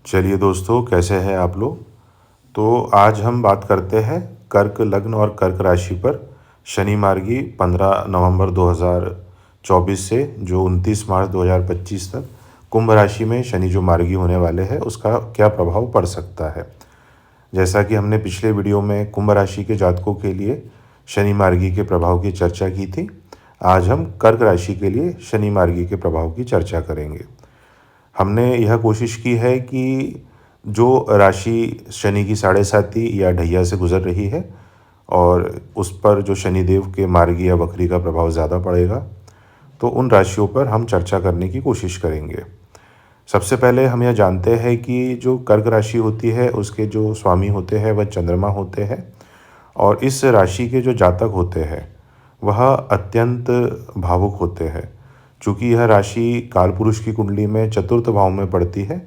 चलिए दोस्तों, कैसे हैं आप लोग। तो आज हम बात करते हैं कर्क लग्न और कर्क राशि पर शनि मार्गी 15 नवंबर 2024 से जो 29 मार्च 2025 तक कुंभ राशि में शनि जो मार्गी होने वाले हैं उसका क्या प्रभाव पड़ सकता है। जैसा कि हमने पिछले वीडियो में कुंभ राशि के जातकों के लिए शनि मार्गी के प्रभाव की चर्चा की थी। आज हम कर्क राशि के लिए शनि मार्गी के प्रभाव की चर्चा करेंगे। हमने यह कोशिश की है कि जो राशि शनि की साढ़े साती या ढैया से गुजर रही है और उस पर जो शनिदेव के मार्गी या वक्री का प्रभाव ज़्यादा पड़ेगा, तो उन राशियों पर हम चर्चा करने की कोशिश करेंगे। सबसे पहले हम यह जानते हैं कि जो कर्क राशि होती है उसके जो स्वामी होते हैं वह चंद्रमा होते हैं और इस राशि के जो जातक होते हैं वह अत्यंत भावुक होते हैं। चूँकि यह राशि कालपुरुष की कुंडली में चतुर्थ भाव में पड़ती है,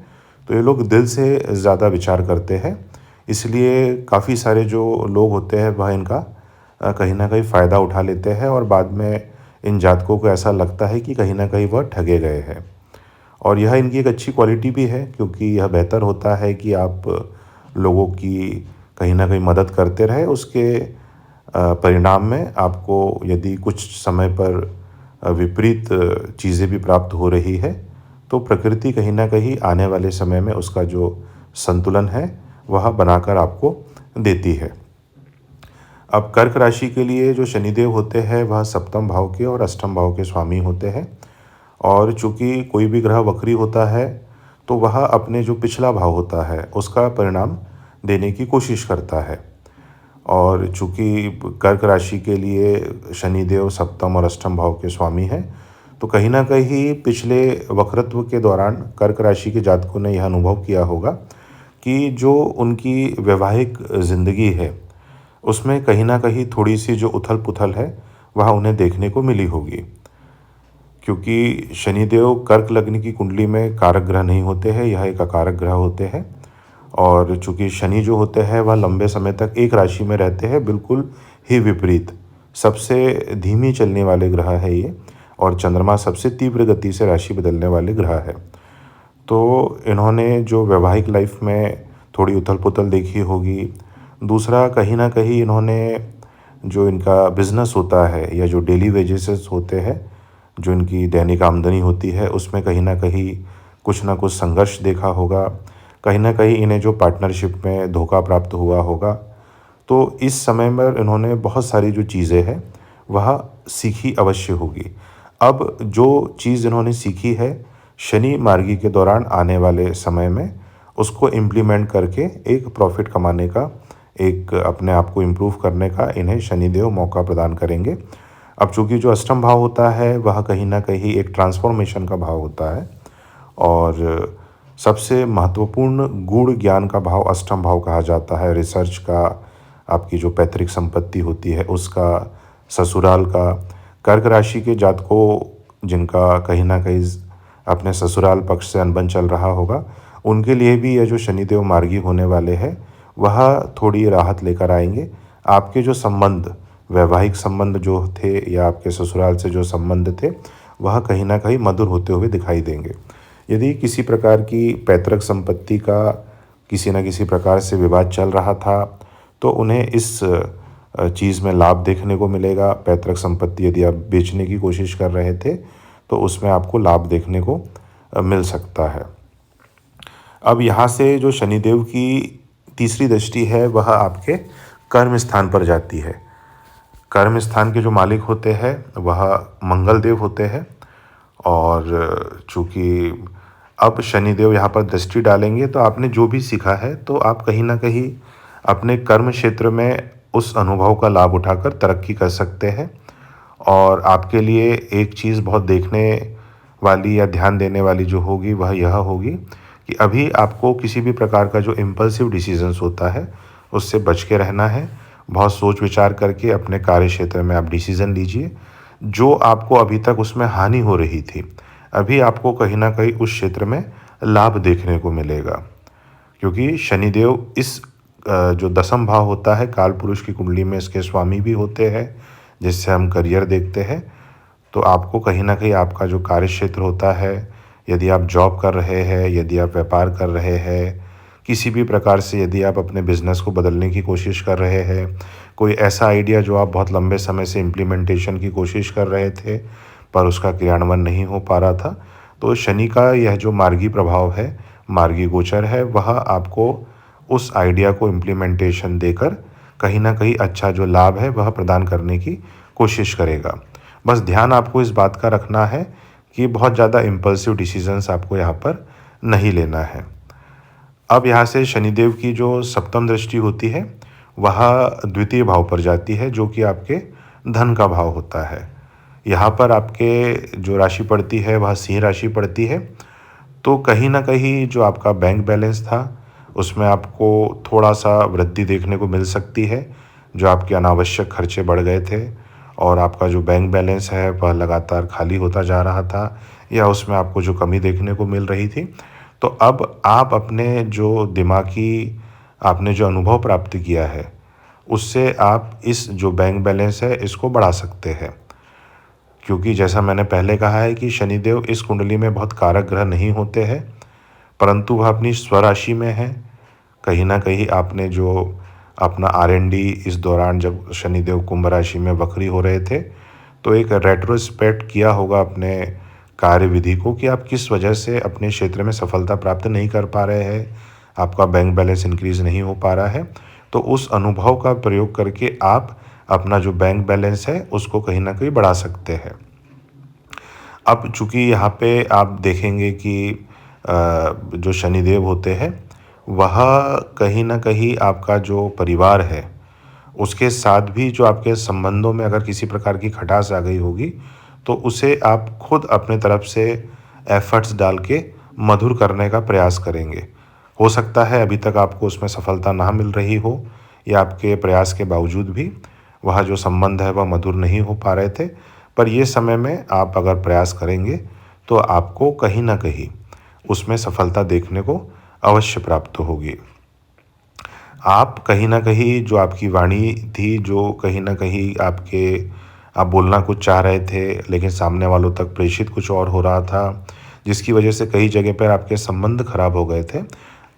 तो ये लोग दिल से ज़्यादा विचार करते हैं। इसलिए काफ़ी सारे जो लोग होते हैं वह इनका कहीं ना कहीं फ़ायदा उठा लेते हैं और बाद में इन जातकों को ऐसा लगता है कि कहीं ना कहीं वह ठगे गए हैं। और यह इनकी एक अच्छी क्वालिटी भी है, क्योंकि यह बेहतर होता है कि आप लोगों की कहीं ना कहीं मदद करते रहे। उसके परिणाम में आपको यदि कुछ समय पर विपरीत चीज़ें भी प्राप्त हो रही है, तो प्रकृति कहीं ना कहीं आने वाले समय में उसका जो संतुलन है वह बनाकर आपको देती है। अब कर्क राशि के लिए जो शनिदेव होते हैं वह सप्तम भाव के और अष्टम भाव के स्वामी होते हैं। और चूँकि कोई भी ग्रह वक्री होता है तो वह अपने जो पिछला भाव होता है उसका परिणाम देने की कोशिश करता है। और चूँकि कर्क राशि के लिए शनिदेव सप्तम और अष्टम भाव के स्वामी हैं, तो कहीं ना कहीं पिछले वक्रत्व के दौरान कर्क राशि के जातकों ने यह अनुभव किया होगा कि जो उनकी वैवाहिक ज़िंदगी है उसमें कहीं ना कहीं थोड़ी सी जो उथल पुथल है वह उन्हें देखने को मिली होगी। क्योंकि शनिदेव कर्क लग्न की कुंडली में कारक ग्रह नहीं होते हैं, यह एक अकारक ग्रह होते हैं। और चूँकि शनि जो होते हैं वह लंबे समय तक एक राशि में रहते हैं, बिल्कुल ही विपरीत सबसे धीमी चलने वाले ग्रह है ये। और चंद्रमा सबसे तीव्र गति से राशि बदलने वाले ग्रह है। तो इन्होंने जो वैवाहिक लाइफ में थोड़ी उथल पुथल देखी होगी। दूसरा, कहीं ना कहीं इन्होंने जो इनका बिजनेस होता है या जो डेली वेजेस होते हैं, जो इनकी दैनिक आमदनी होती है, उसमें कहीं ना कुछ संघर्ष देखा होगा। कहीं ना कहीं इन्हें जो पार्टनरशिप में धोखा प्राप्त हुआ होगा। तो इस समय में इन्होंने बहुत सारी जो चीज़ें हैं वह सीखी अवश्य होगी। अब जो चीज़ इन्होंने सीखी है शनि मार्गी के दौरान आने वाले समय में उसको इम्प्लीमेंट करके एक प्रॉफिट कमाने का, एक अपने आप को इम्प्रूव करने का इन्हें शनिदेव मौका प्रदान करेंगे। अब चूँकि जो अष्टम भाव होता है वह कहीं ना कहीं एक ट्रांसफॉर्मेशन का भाव होता है और सबसे महत्वपूर्ण गूढ़ ज्ञान का भाव अष्टम भाव कहा जाता है। रिसर्च का, आपकी जो पैतृक संपत्ति होती है उसका, ससुराल का। कर्क राशि के जातकों जिनका कहीं ना कहीं अपने ससुराल पक्ष से अनबन चल रहा होगा, उनके लिए भी यह जो शनिदेव मार्गी होने वाले हैं वह थोड़ी राहत लेकर आएंगे। आपके जो संबंध, वैवाहिक संबंध जो थे या आपके ससुराल से जो संबंध थे वह कहीं ना कहीं मधुर होते हुए दिखाई देंगे। यदि किसी प्रकार की पैतृक संपत्ति का किसी न किसी प्रकार से विवाद चल रहा था, तो उन्हें इस चीज़ में लाभ देखने को मिलेगा। पैतृक संपत्ति यदि आप बेचने की कोशिश कर रहे थे तो उसमें आपको लाभ देखने को मिल सकता है। अब यहाँ से जो शनिदेव की तीसरी दृष्टि है वह आपके कर्म स्थान पर जाती है। कर्म स्थान के जो मालिक होते हैं वह मंगल देव होते हैं। और चूँकि अब शनिदेव यहाँ पर दृष्टि डालेंगे तो आपने जो भी सीखा है तो आप कहीं ना कहीं अपने कर्म क्षेत्र में उस अनुभव का लाभ उठाकर तरक्की कर सकते हैं। और आपके लिए एक चीज़ बहुत देखने वाली या ध्यान देने वाली जो होगी वह यह होगी कि अभी आपको किसी भी प्रकार का जो इम्पल्सिव डिसीजंस होता है उससे बच के रहना है। बहुत सोच विचार करके अपने कार्य क्षेत्र में आप डिसीज़न लीजिए। जो आपको अभी तक उसमें हानि हो रही थी, अभी आपको कहीं ना कहीं उस क्षेत्र में लाभ देखने को मिलेगा। क्योंकि शनिदेव इस जो दसम भाव होता है कालपुरुष की कुंडली में इसके स्वामी भी होते हैं, जिससे हम करियर देखते हैं। तो आपको कहीं ना कहीं आपका जो कार्य क्षेत्र होता है यदि आप जॉब कर रहे हैं, यदि आप व्यापार कर रहे हैं, किसी भी प्रकार से यदि आप अपने बिज़नेस को बदलने की कोशिश कर रहे हैं, कोई ऐसा आइडिया जो आप बहुत लंबे समय से इम्प्लीमेंटेशन की कोशिश कर रहे थे, पर उसका क्रियान्वयन नहीं हो पा रहा था, तो शनि का यह जो मार्गी प्रभाव है, मार्गी गोचर है, वह आपको उस आइडिया को इम्प्लीमेंटेशन देकर कहीं न कहीं अच्छा जो लाभ है, वह प्रदान करने की कोशिश करेगा। बस ध्यान आपको इस बात का रखना है कि बहुत ज़्यादा इम्पल्सिव डिसीज़न्स आपको यहाँ पर नहीं लेना है। अब यहाँ से शनिदेव की जो सप्तम दृष्टि होती है, वह द्वितीय भाव पर जाती है, जो कि आपके धन का भाव होता है। यहाँ पर आपके जो राशि पड़ती है, वह सिंह राशि पड़ती है। तो कहीं न कहीं जो आपका बैंक बैलेंस था, उसमें आपको थोड़ा-सा वृद्धि देखने को मिल सकती है। जो आपके अनावश्यक खर्चे बढ़ गए थे और आपका जो बैंक बैलेंस है, वह लगातार खाली होता जा रहा था या उसमें आपको जो कमी देखने को मिल रही थी। तो अब आप अपने जो दिमागी आपने जो अनुभव प्राप्त किया है, उससे आप इस जो बैंक बैलेंस है, इसको बढ़ा सकते हैं। क्योंकि जैसा मैंने पहले कहा है कि शनिदेव इस कुंडली में बहुत कारक ग्रह नहीं होते हैं, परंतु वह अपनी स्वराशि में है। कहीं न कहीं आपने जो अपना आर.एन.डी. इस दौरान जब शनिदेव कुंभ राशि में वक्री हो रहे थे, तो एक रेट्रोस्पेक्ट किया होगा अपने कार्यविधि को कि आप किस वजह से अपने क्षेत्र में सफलता प्राप्त नहीं कर पा रहे हैं, आपका बैंक बैलेंस इंक्रीज़ नहीं हो पा रहा है। तो उस अनुभव का प्रयोग करके आप अपना जो बैंक बैलेंस है, उसको कहीं न कहीं बढ़ा सकते हैं। अब चूँकि यहाँ पे आप देखेंगे कि जो शनिदेव होते हैं, वह कहीं न कहीं आपका जो परिवार है, उसके साथ भी जो आपके संबंधों में अगर किसी प्रकार की खटास आ गई होगी, तो उसे आप खुद अपने तरफ से एफ़र्ट्स डाल के मधुर करने का प्रयास करेंगे। हो सकता है अभी तक आपको उसमें सफलता ना मिल रही हो या आपके प्रयास के बावजूद भी वह जो संबंध है, वह मधुर नहीं हो पा रहे थे। पर ये समय में आप अगर प्रयास करेंगे, तो आपको कहीं न कहीं उसमें सफलता देखने को अवश्य प्राप्त होगी। आप कहीं न कहीं जो आपकी वाणी थी, जो कहीं न कहीं आप बोलना कुछ चाह रहे थे, लेकिन सामने वालों तक प्रेषित कुछ और हो रहा था, जिसकी वजह से कई जगह पर आपके संबंध खराब हो गए थे।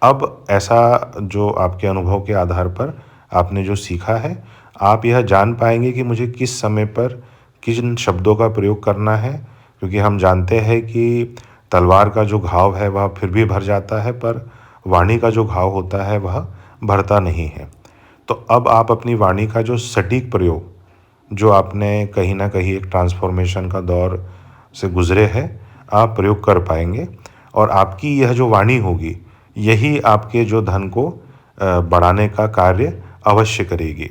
अब ऐसा जो आपके अनुभव के आधार पर आपने जो सीखा है, आप यह जान पाएँगे कि मुझे किस समय पर किन शब्दों का प्रयोग करना है। क्योंकि हम जानते हैं कि तलवार का जो घाव है, वह फिर भी भर जाता है, पर वाणी का जो घाव होता है, वह भरता नहीं है। तो अब आप अपनी वाणी का जो सटीक प्रयोग, जो आपने कहीं न कहीं एक ट्रांसफ़ॉर्मेशन का दौर से गुज़रे हैं, आप प्रयोग कर पाएँगे और आपकी यह जो वाणी होगी, यही आपके जो धन को बढ़ाने का कार्य अवश्य करेगी।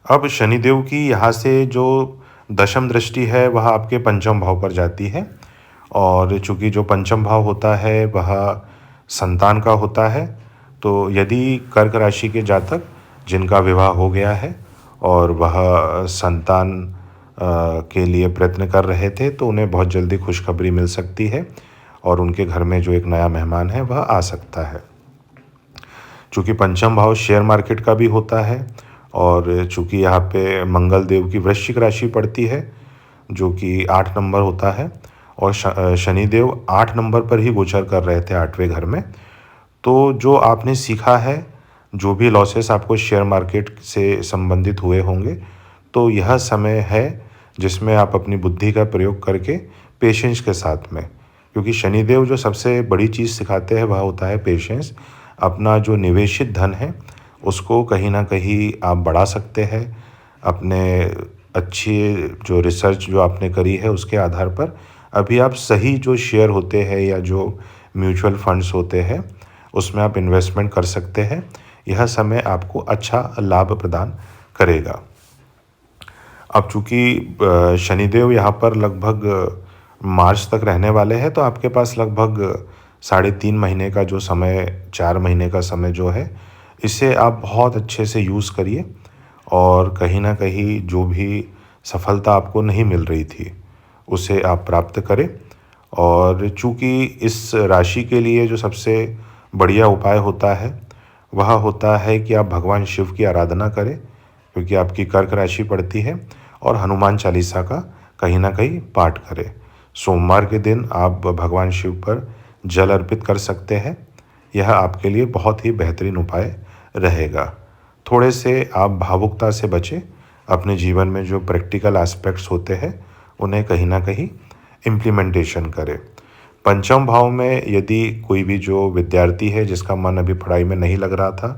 अब शनिदेव की यहाँ से जो दशम दृष्टि है, वह आपके पंचम भाव पर जाती है और चूँकि जो पंचम भाव होता है, वह संतान का होता है। तो यदि कर्क राशि के जातक जिनका विवाह हो गया है और वह संतान के लिए प्रयत्न कर रहे थे, तो उन्हें बहुत जल्दी खुशखबरी मिल सकती है और उनके घर में जो एक नया मेहमान है, वह आ सकता है। चूँकि पंचम भाव शेयर मार्केट का भी होता है और चूँकि यहाँ पे मंगल देव की वृश्चिक राशि पड़ती है, जो कि 8 नंबर होता है और शनिदेव 8 नंबर पर ही गोचर कर रहे थे 8वें घर में। तो जो आपने सीखा है, जो भी लॉसेस आपको शेयर मार्केट से संबंधित हुए होंगे, तो यह समय है जिसमें आप अपनी बुद्धि का प्रयोग करके पेशेंस के साथ में, क्योंकि शनिदेव जो सबसे बड़ी चीज़ सिखाते हैं, वह होता है पेशेंस। अपना जो निवेशित धन है, उसको कहीं न कहीं आप बढ़ा सकते हैं। अपने अच्छी जो रिसर्च जो आपने करी है, उसके आधार पर अभी आप सही जो शेयर होते हैं या जो म्यूचुअल फंड्स होते हैं, उसमें आप इन्वेस्टमेंट कर सकते हैं। यह समय आपको अच्छा लाभ प्रदान करेगा। अब चूँकि शनिदेव यहाँ पर लगभग मार्च तक रहने वाले हैं, तो आपके पास लगभग 3.5 महीने का जो समय, 4 महीने का समय जो है, इसे आप बहुत अच्छे से यूज़ करिए और कहीं न कहीं जो भी सफलता आपको नहीं मिल रही थी, उसे आप प्राप्त करें। और चूँकि इस राशि के लिए जो सबसे बढ़िया उपाय होता है, वह होता है कि आप भगवान शिव की आराधना करें, क्योंकि आपकी कर्क राशि पड़ती है, और हनुमान चालीसा का कहीं न कहीं पाठ करें। सोमवार के दिन आप भगवान शिव पर जल अर्पित कर सकते हैं। यह आपके लिए बहुत ही बेहतरीन उपाय रहेगा। थोड़े से आप भावुकता से बचें। अपने जीवन में जो प्रैक्टिकल एस्पेक्ट्स होते हैं उन्हें कहीं न कहीं इम्प्लीमेंटेशन करें। पंचम भाव में यदि कोई भी जो विद्यार्थी है जिसका मन अभी पढ़ाई में नहीं लग रहा था,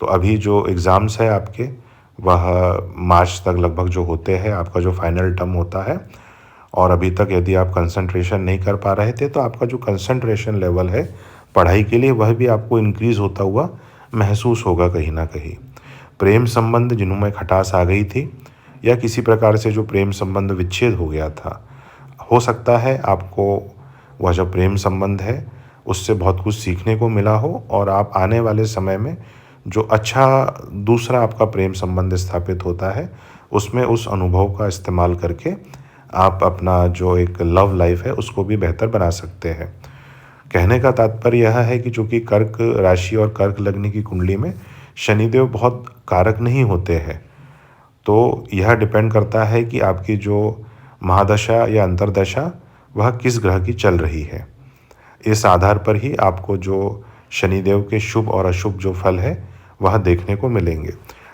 तो अभी जो एग्ज़ाम्स है आपके, वह मार्च तक लगभग जो होते हैं, आपका जो फाइनल टर्म होता है, और अभी तक यदि आप कंसंट्रेशन नहीं कर पा रहे थे तो आपका जो कंसंट्रेशन लेवल है पढ़ाई के लिए वह भी आपको इंक्रीज़ होता हुआ महसूस होगा कहीं ना कहीं। प्रेम संबंध जिनमें खटास आ गई थी या किसी प्रकार से जो प्रेम संबंध विच्छेद हो गया था, हो सकता है आपको वह जो प्रेम संबंध है उससे बहुत कुछ सीखने को मिला हो और आप आने वाले समय में जो अच्छा दूसरा आपका प्रेम संबंध स्थापित होता है उसमें उस अनुभव का इस्तेमाल करके आप अपना जो एक लव लाइफ है उसको भी बेहतर बना सकते हैं। कहने का तात्पर्य यह है कि चूँकि कर्क राशि और कर्क लग्न की कुंडली में शनिदेव बहुत कारक नहीं होते हैं, तो यह डिपेंड करता है कि आपकी जो महादशा या अंतर्दशा वह किस ग्रह की चल रही है। इस आधार पर ही आपको जो शनिदेव के शुभ और अशुभ जो फल है वह देखने को मिलेंगे।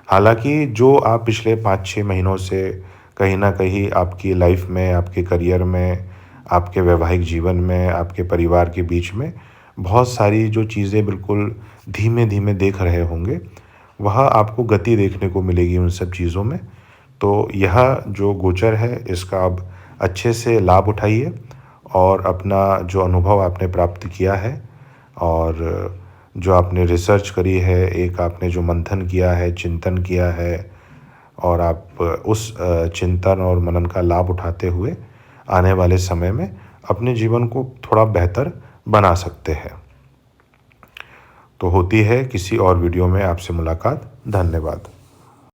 हालांकि जो आप पिछले 5-6 महीनों से कहीं ना कहीं आपकी लाइफ में, आपके करियर में, आपके वैवाहिक जीवन में, आपके परिवार के बीच में बहुत सारी जो चीज़ें बिल्कुल धीमे धीमे देख रहे होंगे, वह आपको गति देखने को मिलेगी उन सब चीज़ों में। तो यह जो गोचर है इसका अब अच्छे से लाभ उठाइए और अपना जो अनुभव आपने प्राप्त किया है और जो आपने रिसर्च करी है, एक आपने जो मंथन किया है, चिंतन किया है, और आप उस चिंतन और मनन का लाभ उठाते हुए आने वाले समय में अपने जीवन को थोड़ा बेहतर बना सकते हैं। तो होती है किसी और वीडियो में आपसे मुलाकात। धन्यवाद।